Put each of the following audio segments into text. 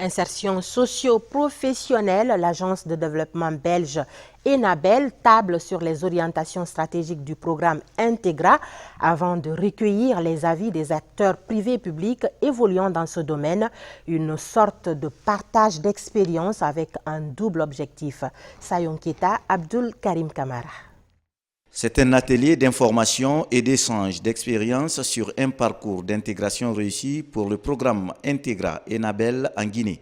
Insertion socio-professionnelle, l'agence de développement belge Enabel table sur les orientations stratégiques du programme Integra avant de recueillir les avis des acteurs privés et publics évoluant dans ce domaine, une sorte de partage d'expérience avec un double objectif. Sayon Keta, Abdul Karim Kamara. C'est un atelier d'information et d'échange d'expériences sur un parcours d'intégration réussi pour le programme Integra Enabel en Guinée.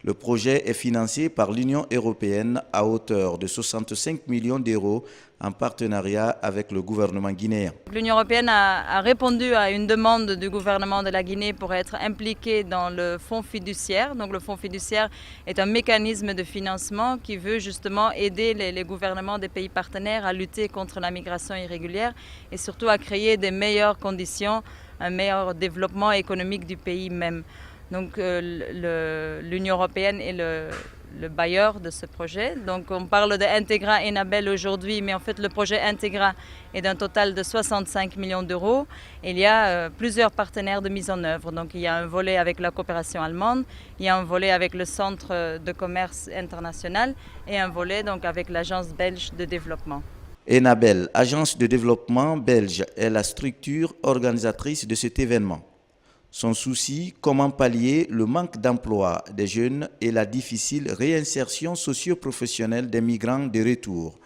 Le projet est financé par l'Union européenne à hauteur de 65 millions d'euros en partenariat avec le gouvernement guinéen. L'Union européenne a répondu à une demande du gouvernement de la Guinée pour être impliqué dans le fonds fiduciaire. Donc le fonds fiduciaire est un mécanisme de financement qui veut justement aider les gouvernements des pays partenaires à lutter contre la migration irrégulière et surtout à créer des meilleures conditions, un meilleur développement économique du pays même. Donc l'Union européenne est le bailleur de ce projet. Donc on parle d'Integra Enabel aujourd'hui, mais en fait le projet Integra est d'un total de 65 millions d'euros. Il y a plusieurs partenaires de mise en œuvre. Donc il y a un volet avec la coopération allemande, il y a un volet avec le Centre de commerce international et un volet donc avec l'Agence belge de développement. Enabel, agence de développement belge, est la structure organisatrice de cet événement. Son souci, comment pallier le manque d'emploi des jeunes et la difficile réinsertion socio-professionnelle des migrants de retour.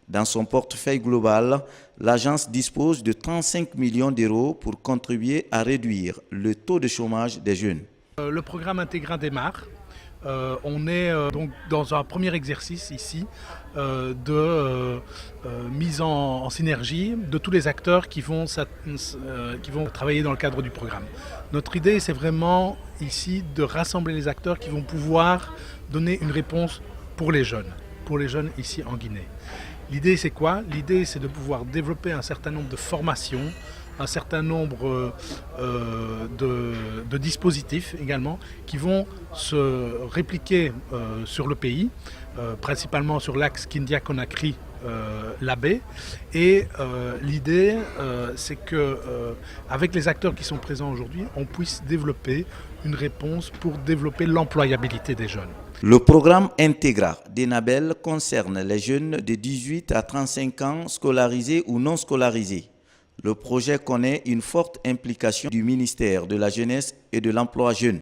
Dans son portefeuille global, l'agence dispose de 35 millions d'euros pour contribuer à réduire le taux de chômage des jeunes. Le programme Integra démarre. On est donc dans un premier exercice ici de mise en synergie de tous les acteurs qui vont travailler dans le cadre du programme. Notre idée, c'est vraiment ici de rassembler les acteurs qui vont pouvoir donner une réponse pour les jeunes ici en Guinée. L'idée, c'est quoi? L'idée, c'est de pouvoir développer un certain nombre de formations, un certain nombre de dispositifs également qui vont se répliquer sur le pays, principalement sur l'axe Kindia-Conakry, Labé. Et l'idée, c'est qu'avec les acteurs qui sont présents aujourd'hui, on puisse développer une réponse pour développer l'employabilité des jeunes. Le programme Integra d'Enabel concerne les jeunes de 18 à 35 ans scolarisés ou non scolarisés. Le projet connaît une forte implication du ministère de la Jeunesse et de l'Emploi jeune.